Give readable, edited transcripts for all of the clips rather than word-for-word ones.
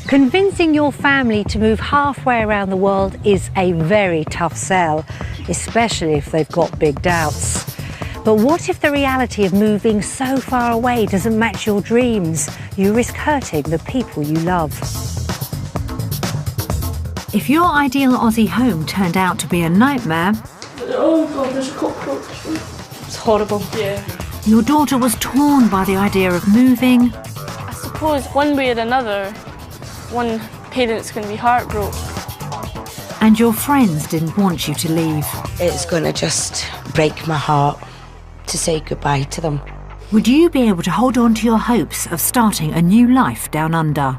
Convincing your family to move halfway around the world is a very tough sell, especially if they've got big doubts. But what if the reality of moving so far away doesn't match your dreams? You risk hurting the people you love. If your ideal Aussie home turned out to be a nightmare... Oh God, there's a cockroach. It's horrible. Yeah. Your daughter was torn by the idea of moving... I suppose one way or another, one parent's going to be heartbroken. And your friends didn't want you to leave. It's going to just break my heart to say goodbye to them. Would you be able to hold on to your hopes of starting a new life down under?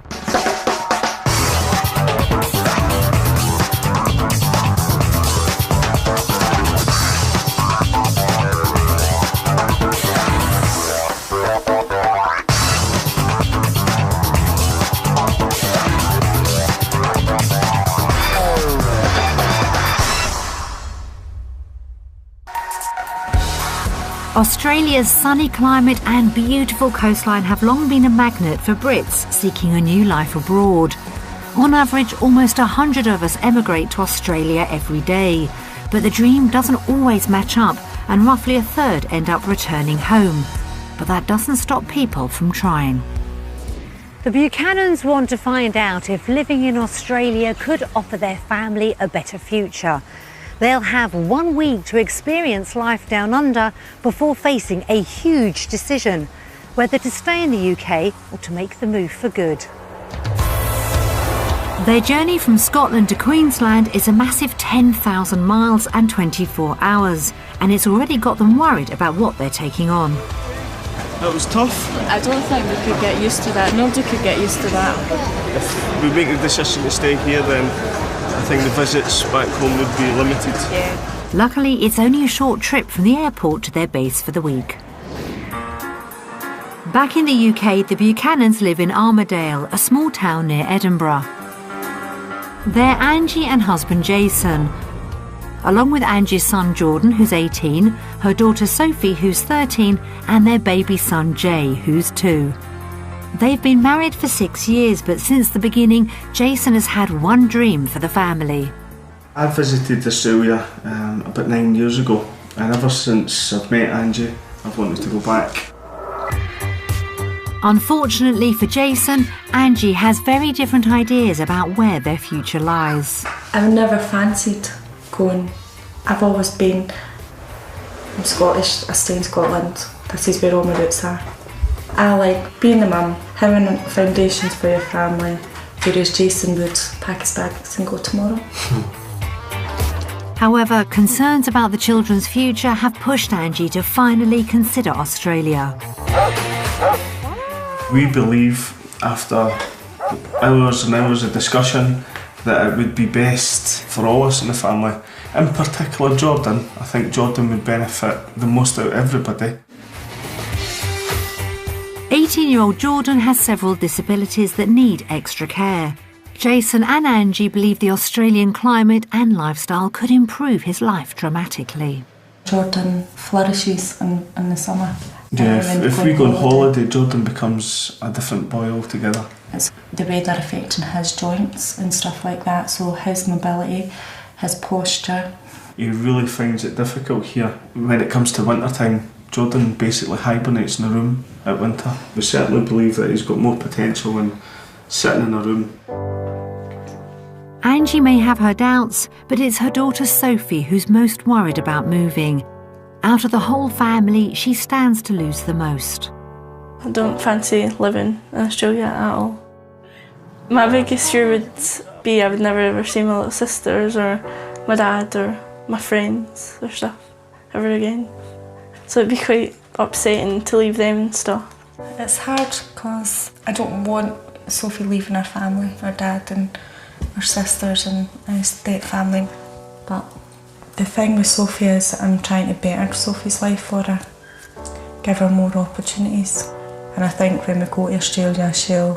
Australia's sunny climate and beautiful coastline have long been a magnet for Brits seeking a new life abroad. On average, almost 100 of us emigrate to Australia every day. But the dream doesn't always match up, and roughly a third end up returning home. But that doesn't stop people from trying. The Buchanans want to find out if living in Australia could offer their family a better future. They'll have 1 week to experience life down under before facing a huge decision, whether to stay in the UK or to make the move for good. Their journey from Scotland to Queensland is a massive 10,000 miles and 24 hours, and it's already got them worried about what they're taking on. That was tough. I don't think we could get used to that. Nobody could get used to that. If we make the decision to stay here, then I think the visits back home would be limited. Yeah. Luckily, it's only a short trip from the airport to their base for the week. Back in the UK, the Buchanans live in Armadale, a small town near Edinburgh. They're Angie and husband Jason, along with Angie's son Jordan, who's 18, her daughter Sophie, who's 13, and their baby son Jay, who's 2. They've been married for 6 years, but since the beginning, Jason has had one dream for the family. I visited Australia about 9 years ago, and ever since I've met Angie, I've wanted to go back. Unfortunately for Jason, Angie has very different ideas about where their future lies. I've never fancied going. I've always been... I'm Scottish, I stay in Scotland. This is where all my roots are. I like being a mum, having foundations for your family, whereas Jason would pack his bags and go tomorrow. However, concerns about the children's future have pushed Angie to finally consider Australia. We believe, after hours and hours of discussion, that it would be best for all us in the family. In particular Jordan. I think Jordan would benefit the most out of everybody. 18-year-old Jordan has several disabilities that need extra care. Jason and Angie believe the Australian climate and lifestyle could improve his life dramatically. Jordan flourishes in the summer. Yeah, if we go on holiday, Jordan becomes a different boy altogether. It's the weather affecting his joints and stuff like that, so his mobility, his posture. He really finds it difficult here. When it comes to winter time, Jordan basically hibernates in a room at winter. We certainly believe that he's got more potential than sitting in a room. Angie may have her doubts, but it's her daughter Sophie who's most worried about moving. Out of the whole family, she stands to lose the most. I don't fancy living in Australia at all. My biggest fear would be I would never ever see my little sisters or my dad or my friends or stuff ever again. So it'd be quite upsetting to leave them and stuff. It's hard because I don't want Sophie leaving her family, her dad and her sisters and her step family. But the thing with Sophie is that I'm trying to better Sophie's life for her, give her more opportunities. And I think when we go to Australia, she'll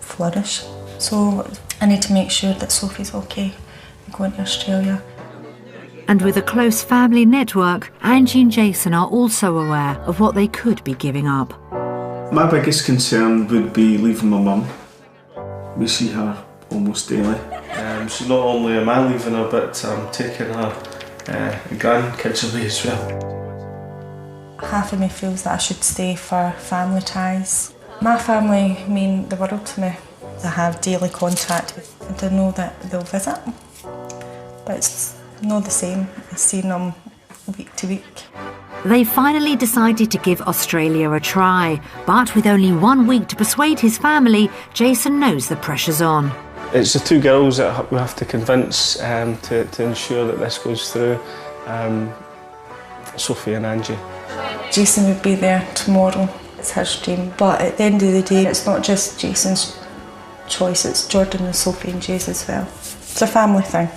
flourish. So I need to make sure that Sophie's okay going to Australia. And with a close family network, Angie and Jason are also aware of what they could be giving up. My biggest concern would be leaving my mum. We see her almost daily. So not only am I leaving her, but I'm taking her grandkids away as well. Half of me feels that I should stay for family ties. My family mean the world to me. I have daily contact. I don't know that they'll visit, but it's not the same as seeing them week to week. They finally decided to give Australia a try, but with only 1 week to persuade his family, Jason knows the pressure's on. It's the two girls that we have to convince to ensure that this goes through, Sophie and Angie. Jason would be there tomorrow. It's his dream, but at the end of the day, it's not just Jason's choice, it's Jordan and Sophie and Jay's as well. It's a family thing.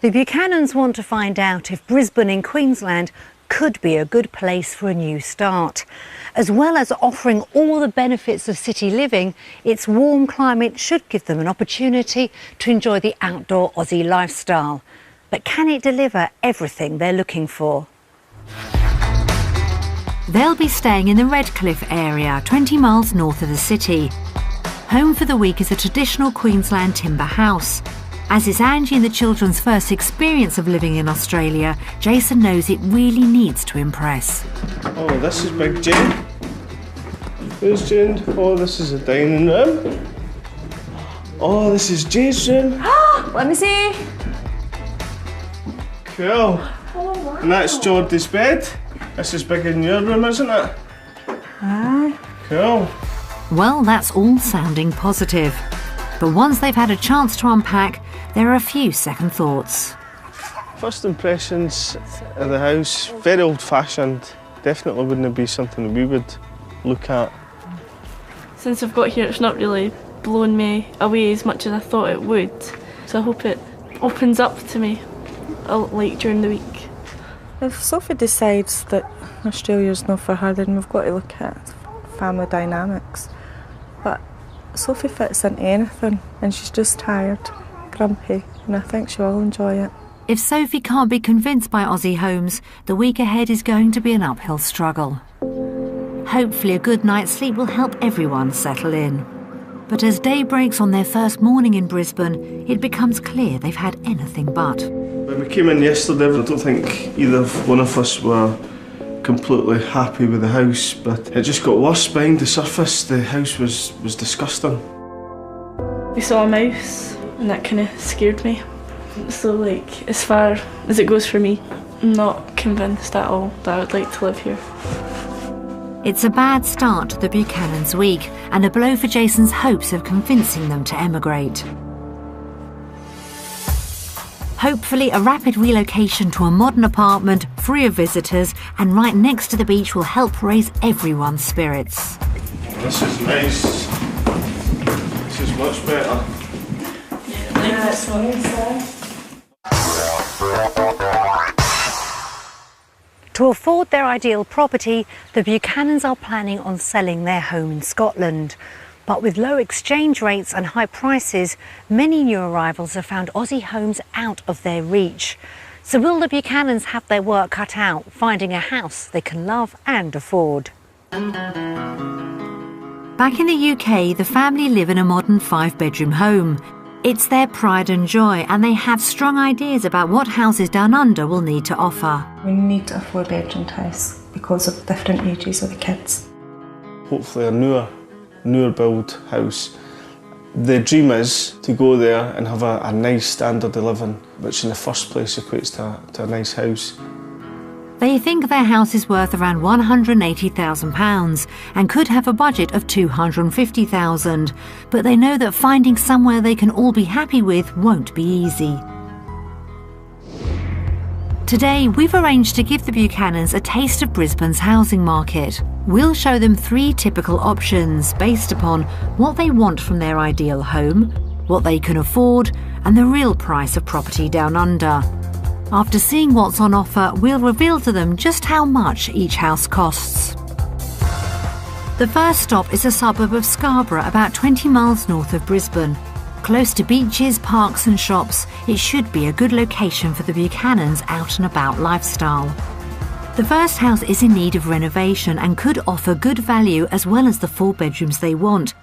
The Buchanans want to find out if Brisbane in Queensland could be a good place for a new start. As well as offering all the benefits of city living, its warm climate should give them an opportunity to enjoy the outdoor Aussie lifestyle. But can it deliver everything they're looking for? They'll be staying in the Redcliffe area, 20 miles north of the city. Home for the week is a traditional Queensland timber house. As it's Angie and the children's first experience of living in Australia, Jason knows it really needs to impress. Oh, this is Big Jane. Who's Jane? Oh, this is a dining room. Oh, this is Jay's room. Let me see. Cool. Oh, wow. And that's Geordie's bed. This is bigger than your room, isn't it? Aye. Cool. Well, that's all sounding positive. But once they've had a chance to unpack, there are a few second thoughts. First impressions of the house, very old-fashioned. Definitely wouldn't be something we would look at. Since I've got here, it's not really blown me away as much as I thought it would. So I hope it opens up to me, like during the week. If Sophie decides that Australia's not for her, then we've got to look at family dynamics. But Sophie fits into anything, and she's just tired, grumpy, and I think she'll enjoy it. If Sophie can't be convinced by Aussie homes, the week ahead is going to be an uphill struggle. Hopefully a good night's sleep will help everyone settle in. But as day breaks on their first morning in Brisbane, it becomes clear they've had anything but. When we came in yesterday, I don't think either one of us were completely happy with the house, but it just got worse behind the surface. The house was disgusting. We saw a mouse and that kind of scared me. So like, as far as it goes for me, I'm not convinced at all that I would like to live here. It's a bad start to the Buchanans' week and a blow for Jason's hopes of convincing them to emigrate. Hopefully a rapid relocation to a modern apartment, free of visitors and right next to the beach will help raise everyone's spirits. This is nice. This is much better. Yeah, this one. To afford their ideal property, the Buchanans are planning on selling their home in Scotland. But with low exchange rates and high prices, many new arrivals have found Aussie homes out of their reach. So will the Buchanans have their work cut out, finding a house they can love and afford? Back in the UK, the family live in a modern 5-bedroom home. It's their pride and joy, and they have strong ideas about what houses down under will need to offer. We need a 4-bedroom house because of different ages of the kids. Hopefully a newer build house. The dream is to go there and have a nice standard of living, which in the first place equates to a nice house. They think their house is worth around £180,000 and could have a budget of £250,000, but they know that finding somewhere they can all be happy with won't be easy. Today, we've arranged to give the Buchanans a taste of Brisbane's housing market. We'll show them 3 typical options based upon what they want from their ideal home, what they can afford, and the real price of property down under. After seeing what's on offer, we'll reveal to them just how much each house costs. The first stop is a suburb of Scarborough, about 20 miles north of Brisbane. Close to beaches, parks and shops, it should be a good location for the Buchanans' out and about lifestyle. The first house is in need of renovation and could offer good value as well as the 4 bedrooms they want.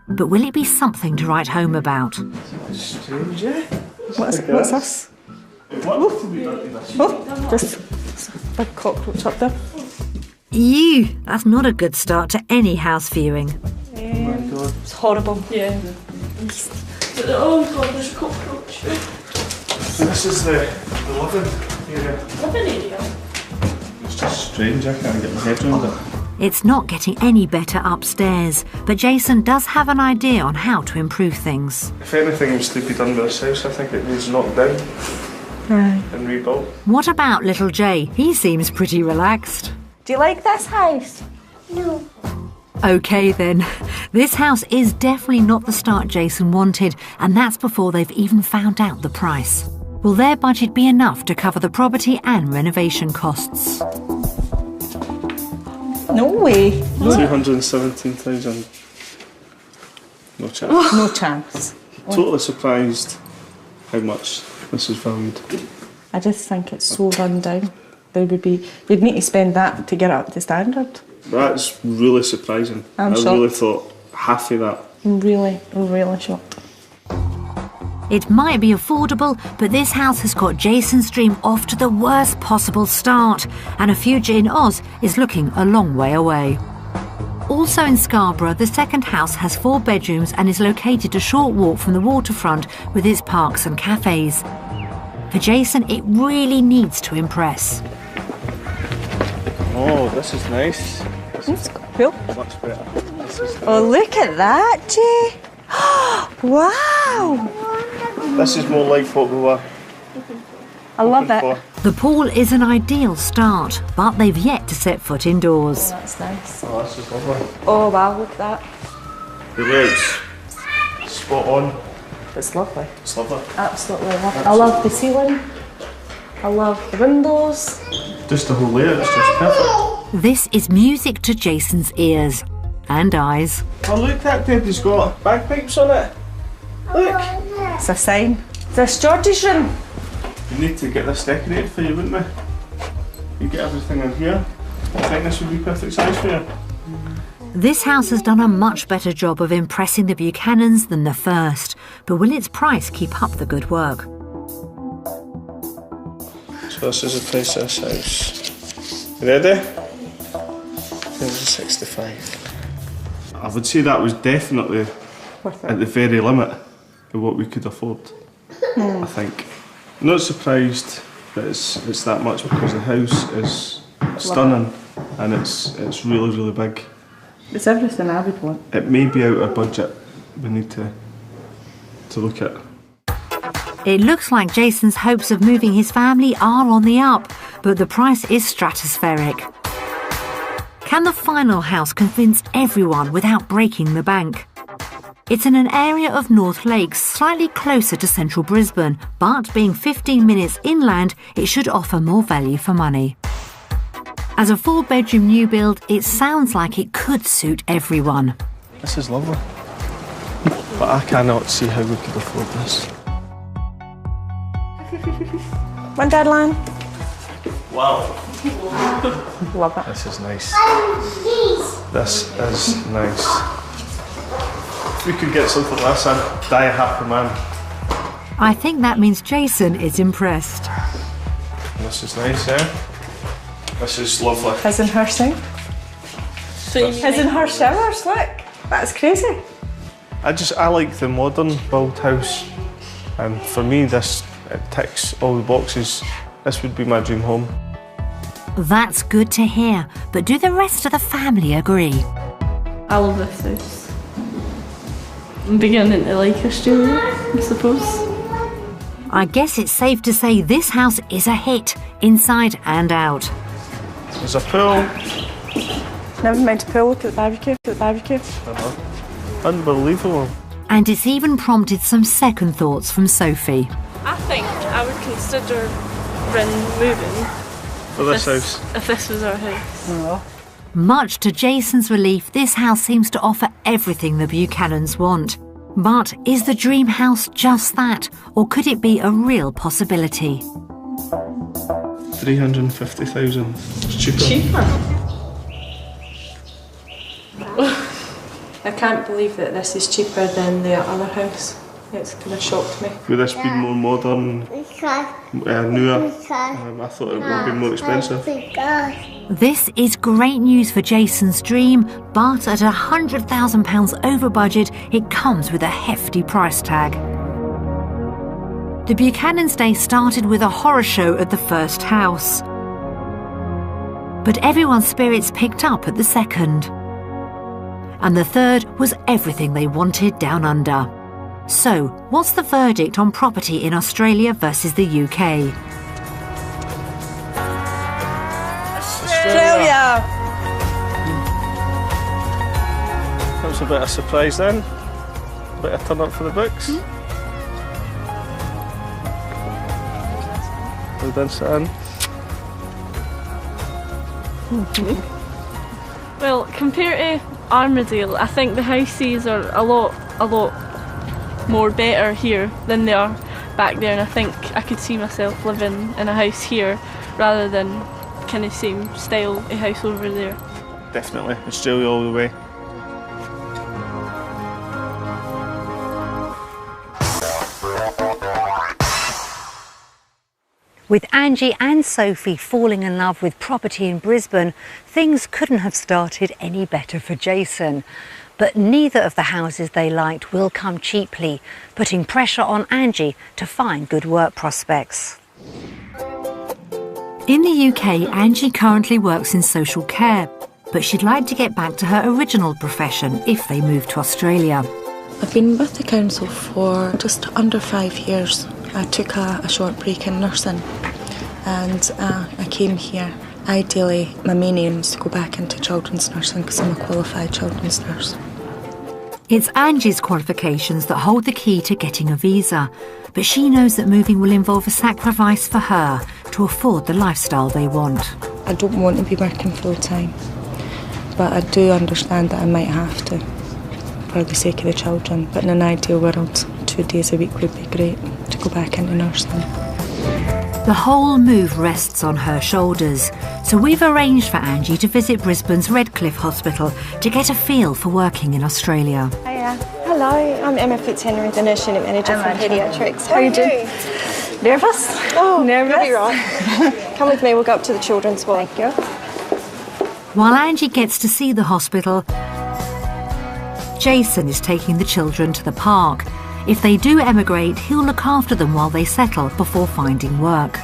But will it be something to write home about? Strange, eh? What's this? What? Just a big cockroach up there. Ew, that's not a good start to any house viewing. Oh my God. It's horrible. Yeah. Oh God, there's a cockroach. So this is the living area. Living area? It's just strange, I can't get my head around it. It's not getting any better upstairs, but Jason does have an idea on how to improve things. If anything was to be done with this house, I think it needs knocked down and rebuilt. What about little Jay? He seems pretty relaxed. Do you like this house? No. OK then, this house is definitely not the start Jason wanted, and that's before they've even found out the price. Will their budget be enough to cover the property and renovation costs? No way. 217,000. No chance. No chance. Totally surprised how much this is valued. I just think it's so run down. You'd need to spend that to get it up to standard. That's really surprising. I'm I shocked. really thought half of that. I'm really shocked. It might be affordable, but this house has got Jason's dream off to the worst possible start, and a future in Oz is looking a long way away. Also in Scarborough, the second house has 4 bedrooms and is located a short walk from the waterfront with its parks and cafes. For Jason, it really needs to impress. Oh, this is nice. It's cool. Much better. Oh, look at that, Jay. Wow. This is more like what we were I love hoping it. for. The pool is an ideal start, but they've yet to set foot indoors. That's nice. Oh, this is lovely. Oh, wow, look at that. The roads, spot on. It's lovely. It's lovely. Absolutely lovely. I love the ceiling. I love the windows. Just the whole layout is just perfect. This is music to Jason's ears and eyes. Oh, look, that baby's got bagpipes on it. Look. It's a sign. This George's room. We need to get this decorated for you, wouldn't we? You get everything in here. I think this would be perfect size for you. This house has done a much better job of impressing the Buchanans than the first, but will its price keep up the good work? So this is the price of this house. You ready? Here's the 65. I would say that was definitely Worth it. at the very limit of what we could afford. I think. Not surprised that it's that much because the house is stunning and it's really, really big. It's everything I would want. It may be out of budget. We need to look at. It looks like Jason's hopes of moving his family are on the up, but the price is stratospheric. Can the final house convince everyone without breaking the bank? It's in an area of North Lakes, slightly closer to central Brisbane, but being 15 minutes inland, it should offer more value for money. As a 4-bedroom new build, it sounds like it could suit everyone. This is lovely. But I cannot see how we could afford this. One deadline. Wow. Love it. This is nice. This is nice. If we could get something like this, I'd die a happy man. I think that means Jason is impressed. This is nice, eh? This is lovely. His and her sink. So His and her showers, look. That's crazy. I like the modern build house, and for me it ticks all the boxes. This would be my dream home. That's good to hear, but do the rest of the family agree? I love this house. I'm beginning to like Australia, I suppose. I guess it's safe to say this house is a hit, inside and out. There's a pool. Never mind the pool, look at the barbecue. Unbelievable. And it's even prompted some second thoughts from Sophie. I think I would consider moving For this house. if this was our house. Much to Jason's relief, this house seems to offer everything the Buchanans want. But is the dream house just that, or could it be a real possibility? 350,000. It's cheaper. Cheaper? I can't believe that this is cheaper than the other house. It's kind of shocked me. Would this be more modern, newer? I thought it would be more expensive. This is great news for Jason's dream, but at £100,000 over budget, it comes with a hefty price tag. The Buchanan's day started with a horror show at the first house. But everyone's spirits picked up at the second. And the third was everything they wanted down under. So, what's the verdict on property in Australia versus the UK? Australia! That was a bit of a surprise then. A bit of turn up for the books. Well done, son. Well, compared to Armadale, I think the houses are a lot more better here than they are back there, and I think I could see myself living in a house here rather than kind of same style of house over there. Definitely, Australia all the way. With Angie and Sophie falling in love with property in Brisbane, things couldn't have started any better for Jason. But neither of the houses they liked will come cheaply, putting pressure on Angie to find good work prospects. In the UK, Angie currently works in social care, but she'd like to get back to her original profession if they move to Australia. I've been with the council for just under 5 years. I took a short break in nursing and I came here. Ideally, my main aim is to go back into children's nursing because I'm a qualified children's nurse. It's Angie's qualifications that hold the key to getting a visa, but she knows that moving will involve a sacrifice for her to afford the lifestyle they want. I don't want to be working full time, but I do understand that I might have to for the sake of the children. But in an ideal world, 2 days a week would be great to go back into nursing. The whole move rests on her shoulders, so we've arranged for Angie to visit Brisbane's Redcliffe Hospital to get a feel for working in Australia. Hiya. Hello, I'm Emma Fitzhenry, the nurse unit manager from paediatrics. How are you doing? Nervous? Oh, nervous. You'll be right. Come with me, we'll go up to the children's ward. Thank you. While Angie gets to see the hospital, Jason is taking the children to the park. If they do emigrate, he'll look after them while they settle before finding work.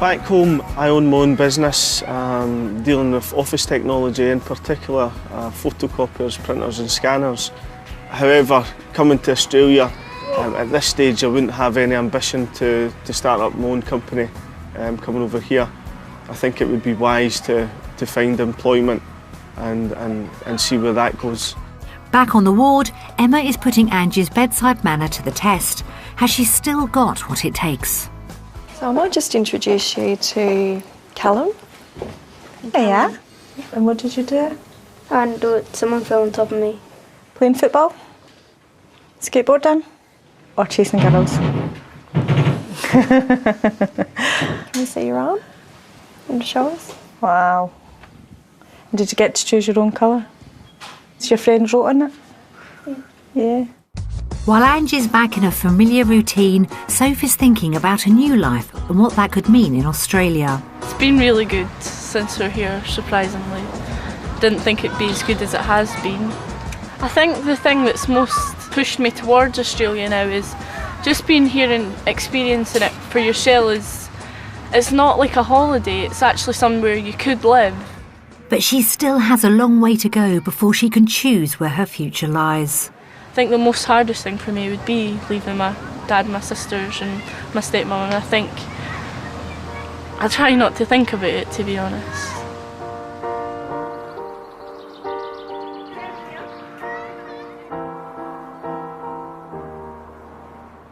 Back home, I own my own business, dealing with office technology, in particular photocopiers, printers and scanners. However, coming to Australia, at this stage I wouldn't have any ambition to start up my own company coming over here. I think it would be wise to find employment and see where that goes. Back on the ward, Emma is putting Angie's bedside manner to the test. Has she still got what it takes? So I might just introduce you to Callum. Yeah. And what did you do? And someone fell on top of me. Playing football? Skateboarding? Or chasing girls? Can you see your arm? And show us? Wow. And did you get to choose your own colour? Is your friend wrote on it? Yeah. While Angie's back in a familiar routine, Sophie's thinking about a new life and what that could mean in Australia. It's been really good since we're here, surprisingly. Didn't think it'd be as good as it has been. I think the thing that's most pushed me towards Australia now is just being here and experiencing it for yourself. It's not like a holiday, it's actually somewhere you could live. But she still has a long way to go before she can choose where her future lies. I think the most hardest thing for me would be leaving my dad, my sisters and my stepmom, and I think I try not to think about it, to be honest.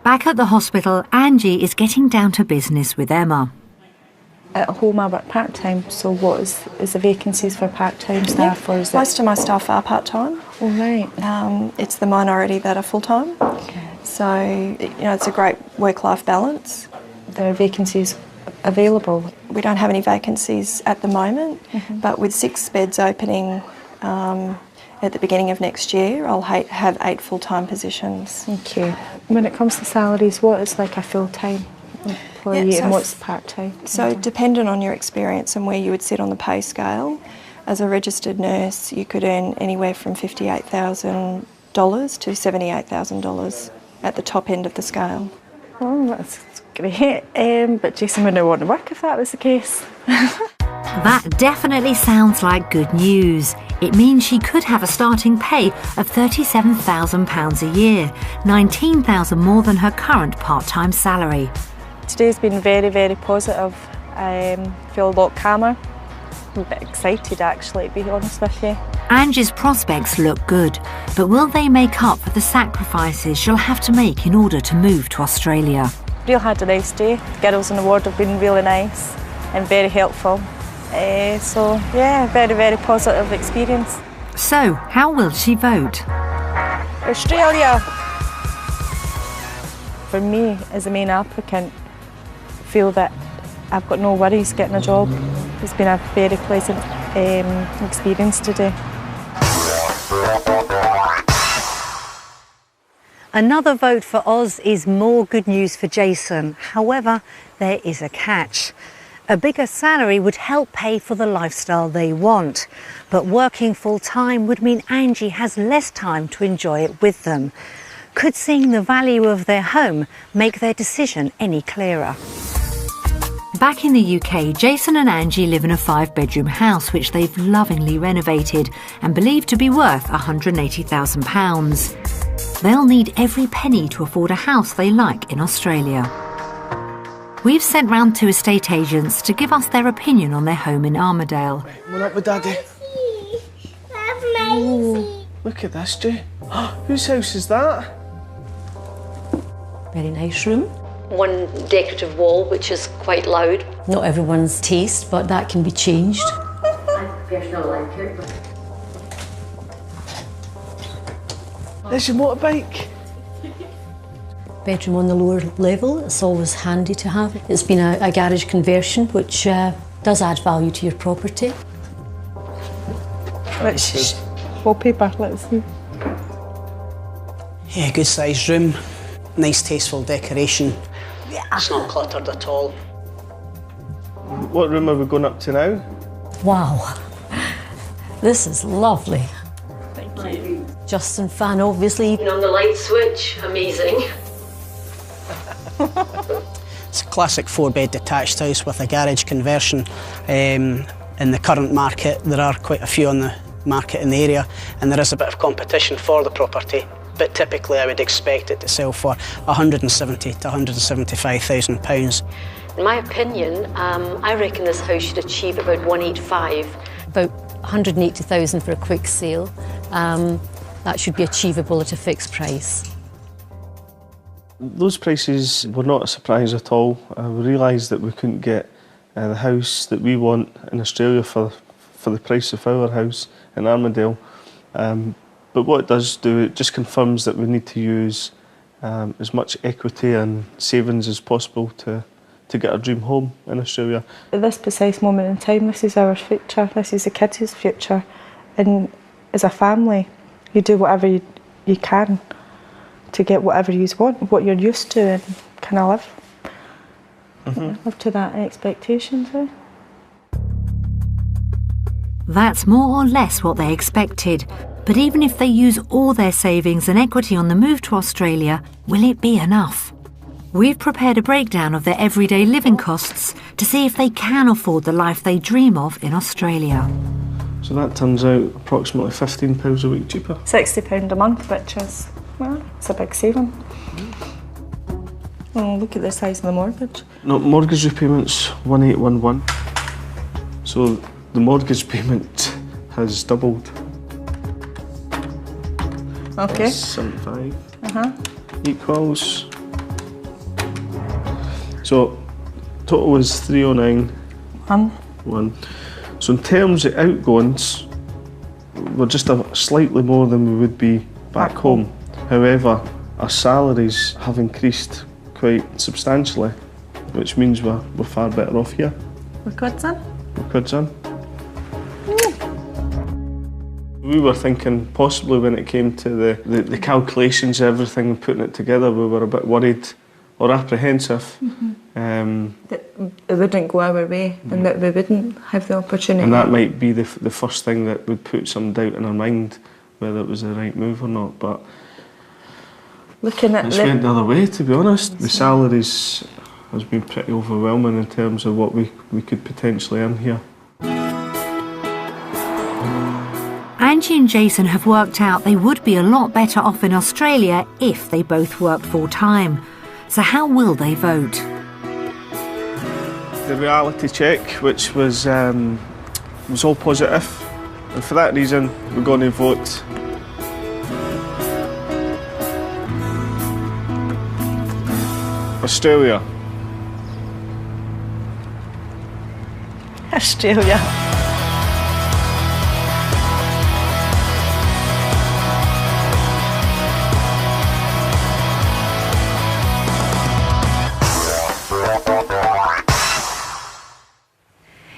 Back at the hospital, Angie is getting down to business with Emma. At home I work part-time, so what is the vacancies for part-time staff, or is it? Most of my staff are part-time. Oh, right. It's the minority that are full-time. Okay. So, it's a great work-life balance. There are vacancies available? We don't have any vacancies at the moment, but with 6 beds opening at the beginning of next year, I'll have 8 full-time positions. Okay. When it comes to salaries, what is like a full-time employee and what's part-time? So dependent on your experience and where you would sit on the pay scale, as a registered nurse you could earn anywhere from $58,000 to $78,000 at the top end of the scale. Oh, that's great. But Jason wouldn't want to work if that was the case. That definitely sounds like good news. It means she could have a starting pay of £37,000 a year, £19,000 more than her current part-time salary. Today's been very, very positive. I feel a lot calmer. I'm a bit excited actually, to be honest with you. Angie's prospects look good, but will they make up for the sacrifices she'll have to make in order to move to Australia? Real had a nice day. The girls on the ward have been really nice and very helpful. So yeah, very, very positive experience. So, how will she vote? Australia! For me, as the main applicant, I feel that I've got no worries getting a job. It's been a very pleasant experience today. Another vote for Oz is more good news for Jason. However, there is a catch. A bigger salary would help pay for the lifestyle they want, but working full-time would mean Angie has less time to enjoy it with them. Could seeing the value of their home make their decision any clearer? Back in the UK, Jason and Angie live in a 5-bedroom house which they've lovingly renovated and believe to be worth £180,000. They'll need every penny to afford a house they like in Australia. We've sent round 2 estate agents to give us their opinion on their home in Armadale. Come on up with Daddy. Oh, look at this, Jay. Whose house is that? Very nice room. One decorative wall which is quite loud. Not everyone's taste, but that can be changed. I personally like it. There's your motorbike. Bedroom on the lower level, it's always handy to have. It's been a garage conversion which does add value to your property. Which wallpaper, let's see. Yeah, good sized room, nice tasteful decoration. Yeah, it's not cluttered at all. What room are we going up to now? Wow, this is lovely. Thank you. Justin fan, obviously. On the light switch, amazing. It's a classic 4-bed detached house with a garage conversion. In the current market, there are quite a few on the market in the area, and there is a bit of competition for the property. But typically, I would expect it to sell for £170,000 to £175,000. In my opinion, I reckon this house should achieve about 185, about 180,000 for a quick sale. That should be achievable at a fixed price. Those prices were not a surprise at all. We realised that we couldn't get the house that we want in Australia for the price of our house in Armadale. But what it does do, it just confirms that we need to use as much equity and savings as possible to get our dream home in Australia. At this precise moment in time, this is our future, this is the kids' future. And as a family, you do whatever you can to get whatever you want, what you're used to, and kind of live to that expectation. So. That's more or less what they expected. But even if they use all their savings and equity on the move to Australia, will it be enough? We've prepared a breakdown of their everyday living costs to see if they can afford the life they dream of in Australia. So that turns out approximately £15 a week cheaper. £60 a month, which is, well, it's a big saving. Oh, look at the size of the mortgage. No, mortgage repayments 1811. So the mortgage payment has doubled. Okay. 75 equals. So total is 309. One. So in terms of outgoings, we're just slightly more than we would be back home. However, our salaries have increased quite substantially. which means we're far better off here. We're good, son? We're good, son. We were thinking possibly when it came to the calculations, everything, and putting it together, we were a bit worried or apprehensive. That it wouldn't go our way and that we wouldn't have the opportunity. And that might be the first thing that would put some doubt in our mind whether it was the right move or not. But looking at it's went the other way, to be honest. The salaries has been pretty overwhelming in terms of what we could potentially earn here. Angie and Jason have worked out they would be a lot better off in Australia if they both worked full-time. So how will they vote? The reality check, which was all positive, and for that reason we're going to vote Australia. Australia.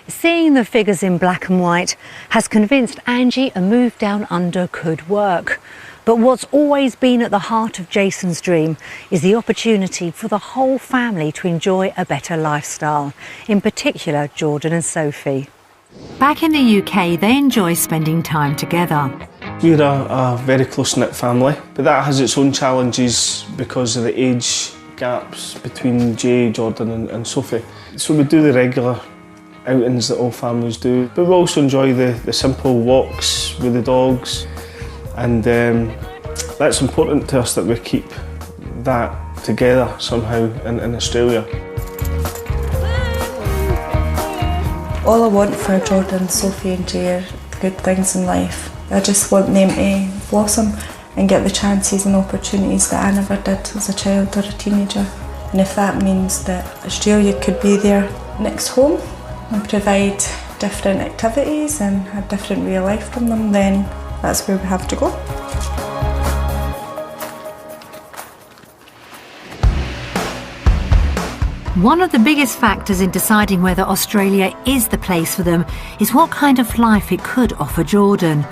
Seeing the figures in black and white has convinced Angie a move down under could work. But what's always been at the heart of Jason's dream is the opportunity for the whole family to enjoy a better lifestyle, in particular Jordan and Sophie. Back in the UK, they enjoy spending time together. We're a very close-knit family, but that has its own challenges because of the age gaps between Jay, Jordan and Sophie. So we do the regular outings that all families do, but we also enjoy the simple walks with the dogs, and that's important to us that we keep that together somehow in Australia. All I want for Jordan, Sophie and Jay are good things in life. I just want them to blossom and get the chances and opportunities that I never did as a child or a teenager. And if that means that Australia could be their next home and provide different activities and a different way of life from them, then that's where we have to go. One of the biggest factors in deciding whether Australia is the place for them is what kind of life it could offer Jordan.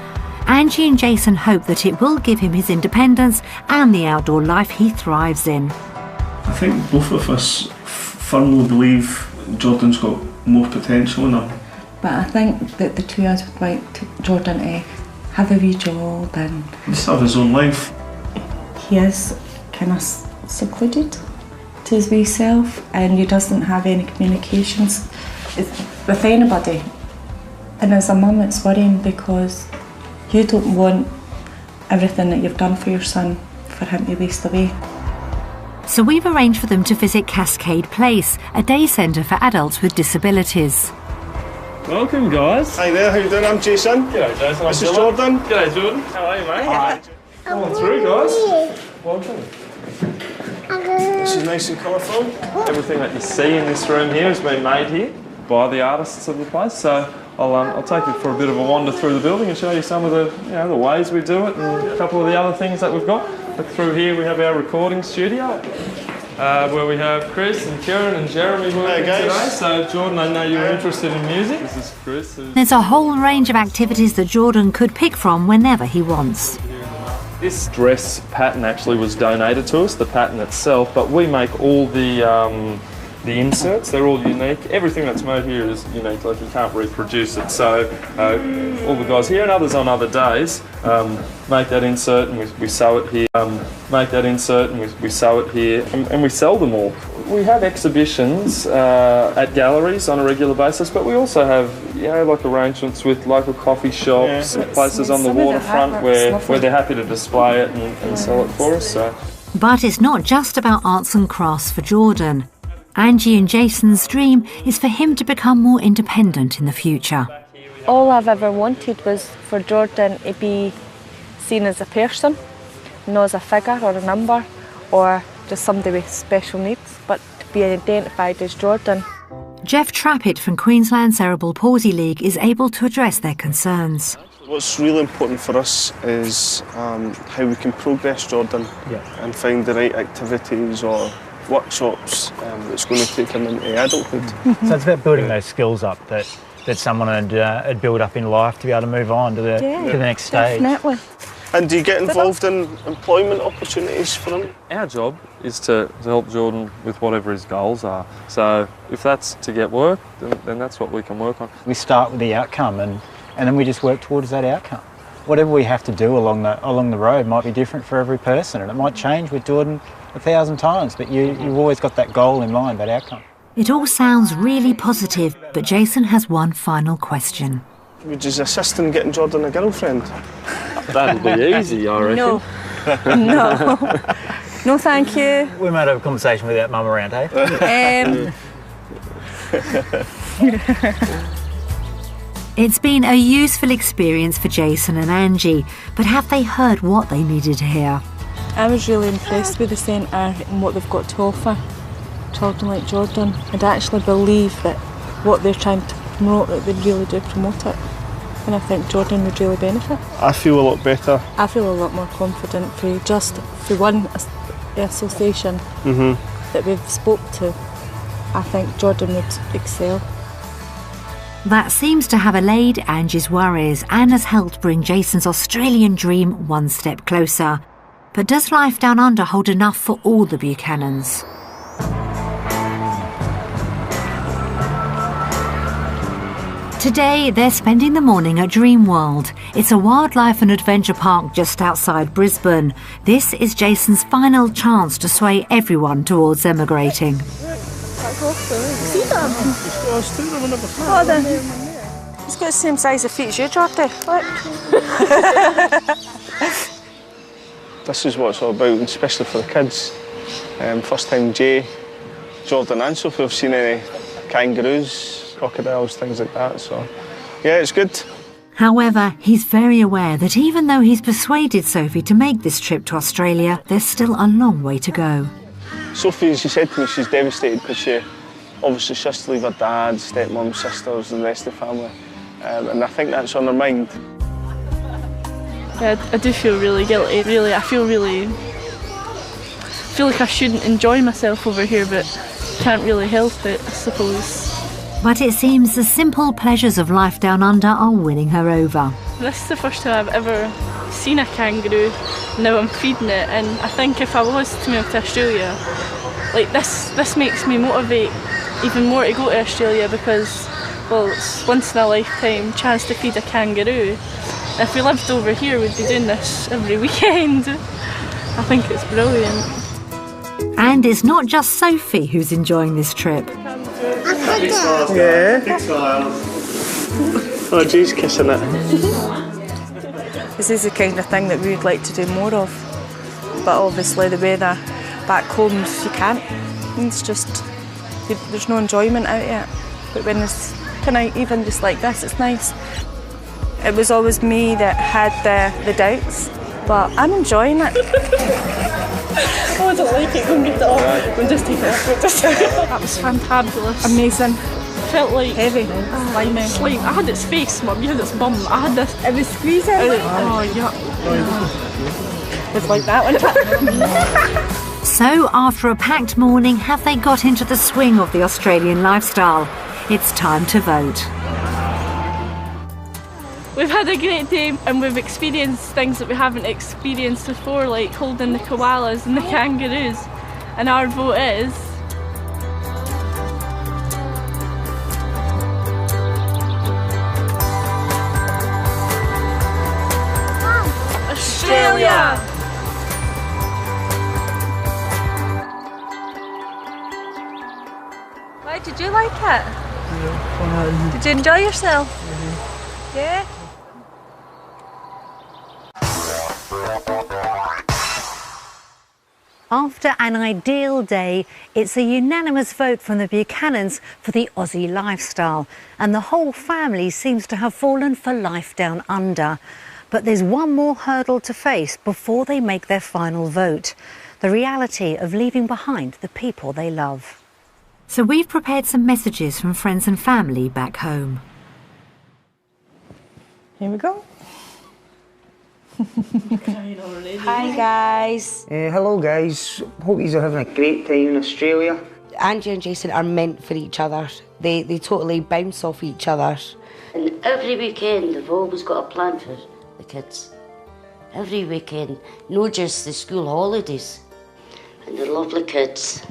Angie and Jason hope that it will give him his independence and the outdoor life he thrives in. I think both of us firmly believe Jordan's got more potential in him. But I think that the two of us would like Jordan to have a wee job and Just have his own life. he is kind of secluded to his wee self and he doesn't have any communications with anybody. And as a mum it's worrying because you don't want everything that you've done for your son for him to waste away. So we've arranged for them to visit Cascade Place, a day centre for adults with disabilities. Welcome, guys. Hi there, how you doing? I'm Jason. G'day, Jason. This is Jordan. G'day, Jordan. How are you, mate? Hi. Come on through, guys. Welcome. This is nice and colourful. Everything that you see in this room here has been made here by the artists of the place. So I'll take you for a bit of a wander through the building and show you some of the ways we do it and a couple of the other things that we've got. Look through here, we have our recording studio. Where we have Chris and Kieran and Jeremy working today. So Jordan, I know you're interested in music. This is Chris. There's a whole range of activities that Jordan could pick from whenever he wants. This dress pattern actually was donated to us, the pattern itself, but we make all the inserts. They're all unique. Everything that's made here is unique, like you can't reproduce it. So all the guys here and others on other days make that insert and we sew it here. Make that insert and we sew it here and we sell them all. We have exhibitions at galleries on a regular basis, but we also have like arrangements with local coffee shops and places on the waterfront where they're happy to display it and sell it for us. So. But it's not just about arts and crafts for Jordan. Angie and Jason's dream is for him to become more independent in the future. All I've ever wanted was for Jordan to be seen as a person, not as a figure or a number or just somebody with special needs, but to be identified as Jordan. Jeff Trappett from Queensland Cerebral Palsy League is able to address their concerns. What's really important for us is how we can progress Jordan and find the right activities or workshops that's going to take them into adulthood. So it's about building those skills up that someone had build up in life to be able to move on to the next stage. Definitely. And do you get involved in employment opportunities for him? Our job is to help Jordan with whatever his goals are. So if that's to get work, then that's what we can work on. We start with the outcome and then we just work towards that outcome. Whatever we have to do along the road might be different for every person, and it might change with Jordan 1,000 times, but you've always got that goal in mind, that outcome. It all sounds really positive, but Jason has one final question. Would you assist in getting Jordan a girlfriend? That'll be easy, I reckon. No. No. No, thank you. We might have a conversation without Mum around, hey? It's been a useful experience for Jason and Angie, but have they heard what they needed to hear? I was really impressed with the centre and what they've got to offer children like Jordan. I'd actually believe that what they're trying to promote, that they really do promote it. And I think Jordan would really benefit. I feel a lot better. I feel a lot more confident for one association that we've spoke to. I think Jordan would excel. That seems to have allayed Angie's worries and has helped bring Jason's Australian dream one step closer. But does life down under hold enough for all the Buchanans? Today, they're spending the morning at Dream World. It's a wildlife and adventure park just outside Brisbane. This is Jason's final chance to sway everyone towards emigrating. He's got the same size of feet as you, Jordy. Look. This is what it's all about, especially for the kids. First time Jay, Jordan and Sophie have seen any kangaroos, crocodiles, things like that, so yeah, it's good. However, he's very aware that even though he's persuaded Sophie to make this trip to Australia, there's still a long way to go. Sophie, as she said to me, she's devastated because she obviously has to leave her dad, stepmom, sisters and the rest of the family. And I think that's on her mind. Yeah, I do feel really guilty, really. I feel like I shouldn't enjoy myself over here, but can't really help it, I suppose. But it seems the simple pleasures of life down under are winning her over. This is the first time I've ever seen a kangaroo. Now I'm feeding it, and I think if I was to move to Australia, like this makes me motivate even more to go to Australia because, well, it's once in a lifetime chance to feed a kangaroo. If we lived over here, we'd be doing this every weekend. I think it's brilliant. And it's not just Sophie who's enjoying this trip. Yeah. Oh, geez, kissing it. This is the kind of thing that we would like to do more of. But obviously the weather back home, you can't. It's just, there's no enjoyment out yet. But when it's kind of even just like this, it's nice. It was always me that had the doubts, but I'm enjoying it. Oh, I don't like it. Go and get it off. I'm just taking it off. That was fantabulous. Amazing. Felt like heavy. Slimy. Slime. I had its face, Mum. You had its bum. I had this. It was squeezing. Oh, yeah. It's like that one. So, after a packed morning, have they got into the swing of the Australian lifestyle? It's time to vote. We've had a great day and we've experienced things that we haven't experienced before, like holding the koalas and the kangaroos. And our vote is... Australia! Why did you like it? Yeah. Did you enjoy yourself? Yeah. After an ideal day, it's a unanimous vote from the Buchanans for the Aussie lifestyle, and the whole family seems to have fallen for life down under. But there's one more hurdle to face before they make their final vote: the reality of leaving behind the people they love. So we've prepared some messages from friends and family back home. Here we go. Hi guys. Hello guys, hope you're having a great time in Australia. Angie and Jason are meant for each other. They totally bounce off each other. And every weekend they've always got a plan for the kids. Every weekend, not just the school holidays. And they're lovely kids.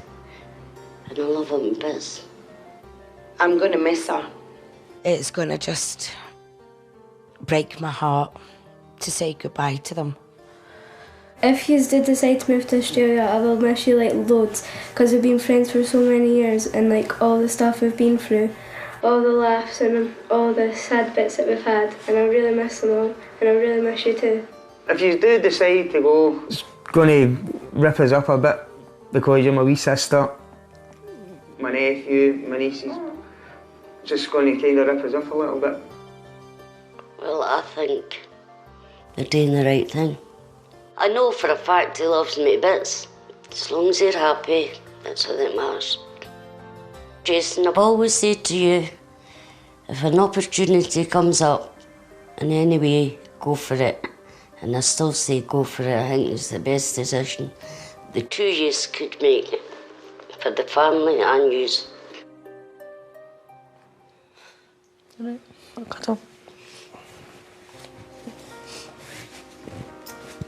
And I love them bits. I'm gonna miss her. It's gonna just break my heart to say goodbye to them. If you did decide to move to Australia, I will miss you like loads, because we've been friends for so many years, and like all the stuff we've been through, all the laughs and all the sad bits that we've had, and I really miss them all, and I really miss you too. If you do decide to go, it's going to rip us up a bit because you're my wee sister, my nephew, my nieces. Just going to kind of rip us up a little bit. Well, I think they're doing the right thing. I know for a fact he loves me to bits. As long as they're happy, that's all that matters. Jason, I've always said to you, if an opportunity comes up in any way, go for it. And I still say go for it. I think it's the best decision the two of you could make for the family and yous. Right, I'll cut off.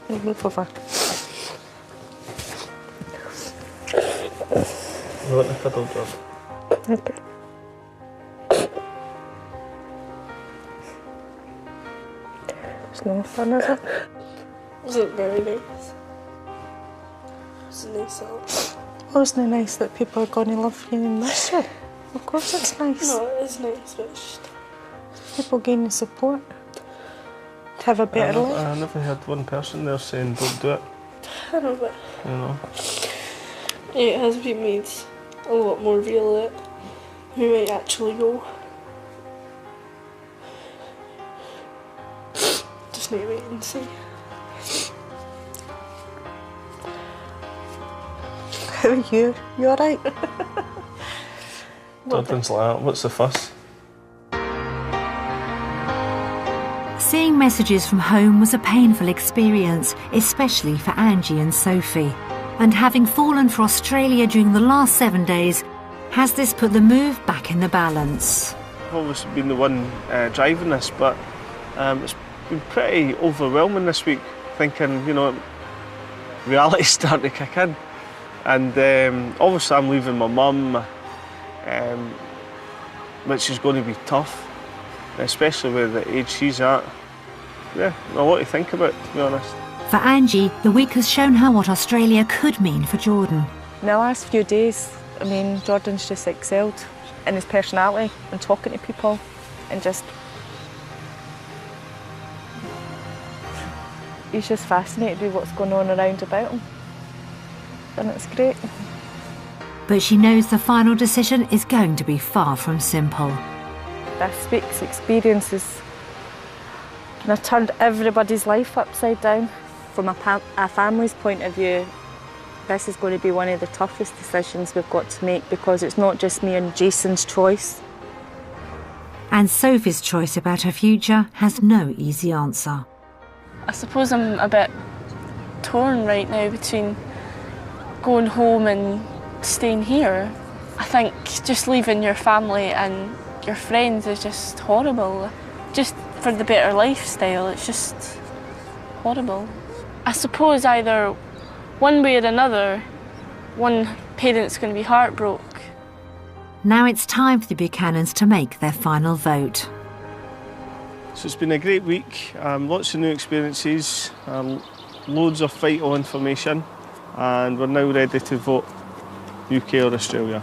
Move over. You want the cuddle job? Okay. It's no fun, is it? Was it very nice? Was it nice at all? Oh, isn't it nice that people are going to love you and miss you? Of course it's nice. No, it is nice, but it's just... People gaining support to have a better life. I never heard one person there saying don't do it. I know, but... You know. It has been made a lot more real that we might actually go. Just need to wait and see. How are you? You alright? Jordan's like, what's the fuss? Seeing messages from home was a painful experience, especially for Angie and Sophie. And having fallen for Australia during the last 7 days, has this put the move back in the balance? I've always been the one driving this, but it's been pretty overwhelming this week, thinking, you know, reality's starting to kick in. And obviously I'm leaving my mum, which is going to be tough, especially with the age she's at. Yeah, a lot to think about, to be honest. For Angie, the week has shown her what Australia could mean for Jordan. In the last few days, I mean, Jordan's just excelled in his personality and talking to people and just... He's just fascinated with what's going on around about him. And it's great. But she knows the final decision is going to be far from simple. This week's experience has turned everybody's life upside down. From a family's point of view, this is going to be one of the toughest decisions we've got to make, because it's not just me and Jason's choice. And Sophie's choice about her future has no easy answer. I suppose I'm a bit torn right now between going home and staying here. I think just leaving your family and your friends is just horrible. Just for the better lifestyle, it's just horrible. I suppose either one way or another, one parent's going to be heartbroken. Now it's time for the Buchanans to make their final vote. So it's been a great week, lots of new experiences, loads of vital information, and we're now ready to vote UK or Australia.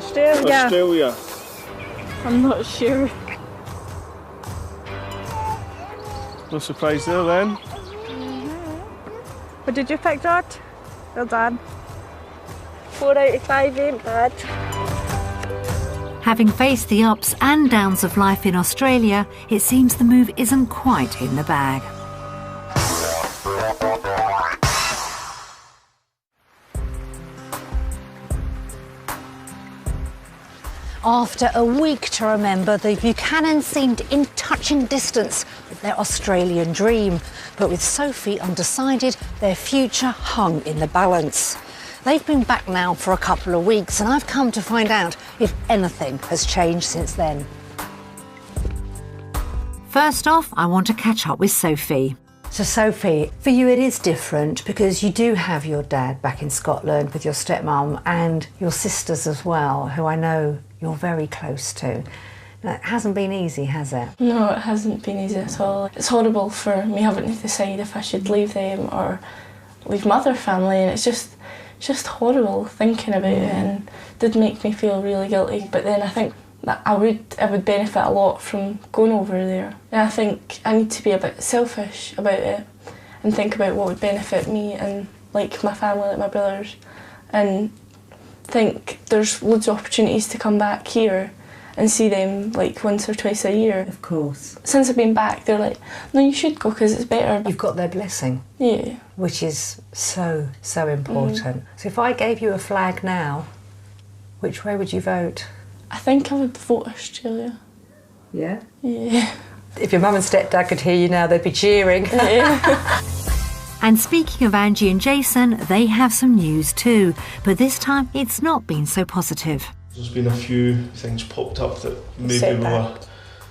Australia. I'm not sure. No surprise there then. What did you pick, George? Well done. 4 out of 5 ain't bad. Having faced the ups and downs of life in Australia, it seems the move isn't quite in the bag. After a week to remember, the Buchanans seemed in touching distance with their Australian dream. But with Sophie undecided, their future hung in the balance. They've been back now for a couple of weeks, and I've come to find out if anything has changed since then. First off, I want to catch up with Sophie. So Sophie, for you it is different because you do have your dad back in Scotland with your stepmom and your sisters as well, who I know you're very close to. Now, it hasn't been easy, has it? No, it hasn't been easy at all. It's horrible for me having to decide if I should leave them or leave my other family, and it's just horrible thinking about it, and it did make me feel really guilty. But then I think that I would benefit a lot from going over there. And I think I need to be a bit selfish about it and think about what would benefit me and like my family, like my brothers, and think there's loads of opportunities to come back here and see them like once or twice a year. Of course. Since I've been back, they're like, no, you should go because it's better. You've got their blessing. Yeah. Which is so important. So if I gave you a flag now, which way would you vote? I think I would vote Australia. Yeah? Yeah. If your mum and stepdad could hear you now, they'd be cheering. Yeah. And speaking of Angie and Jason, they have some news too, but this time it's not been so positive. There's been a few things popped up that maybe we were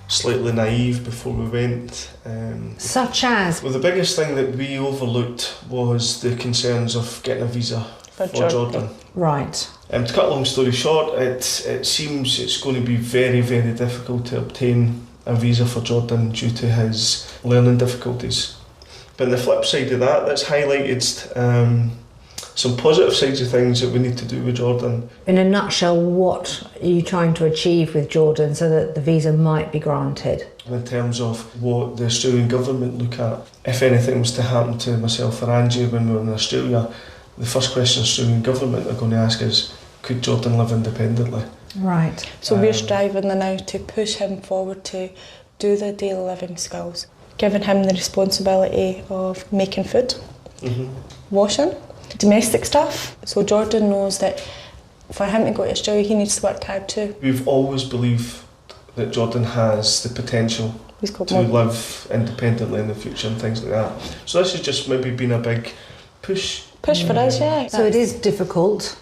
slightly naive before we went. Such as? Well, the biggest thing that we overlooked was the concerns of getting a visa for Jordan. Right. To cut a long story short, it seems it's going to be very, very difficult to obtain a visa for Jordan due to his learning difficulties. But on the flip side of that, that's highlighted some positive sides of things that we need to do with Jordan. In a nutshell, what are you trying to achieve with Jordan so that the visa might be granted? In terms of what the Australian government look at, if anything was to happen to myself or Angie when we were in Australia, the first question the Australian government are going to ask is, could Jordan live independently? Right. So we're striving now to push him forward to do the daily living skills, giving him the responsibility of making food, washing, domestic stuff. So Jordan knows that for him to go to Australia, he needs to work hard too. We've always believed that Jordan has the potential to live independently in the future and things like that. So this has just maybe been a big push. Push for us, yeah. So it is difficult,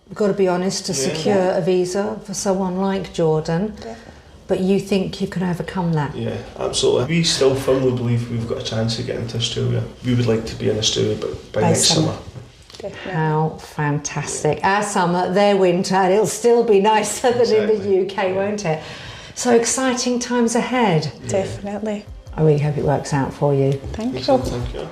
we've got to be honest, to secure a visa for someone like Jordan. Yeah. But you think you can overcome that? Yeah, absolutely. We still firmly believe we've got a chance of getting to Australia. We would like to be in Australia by next summer. How fantastic. Our summer, their winter, and it'll still be nicer than in the UK, won't it? So exciting times ahead. Definitely. I really hope it works out for you. Thank you. Thank you.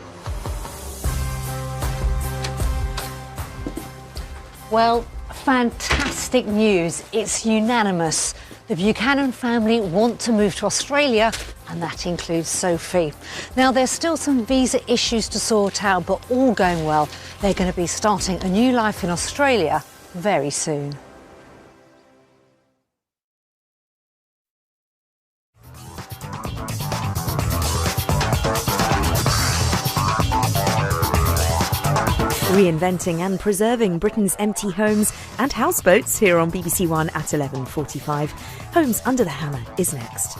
Well, fantastic news. It's unanimous. The Buchanan family want to move to Australia, and that includes Sophie. Now, there's still some visa issues to sort out, but all going well. They're going to be starting a new life in Australia very soon. Reinventing and preserving Britain's empty homes and houseboats here on BBC One at 11:45. Homes Under the Hammer is next.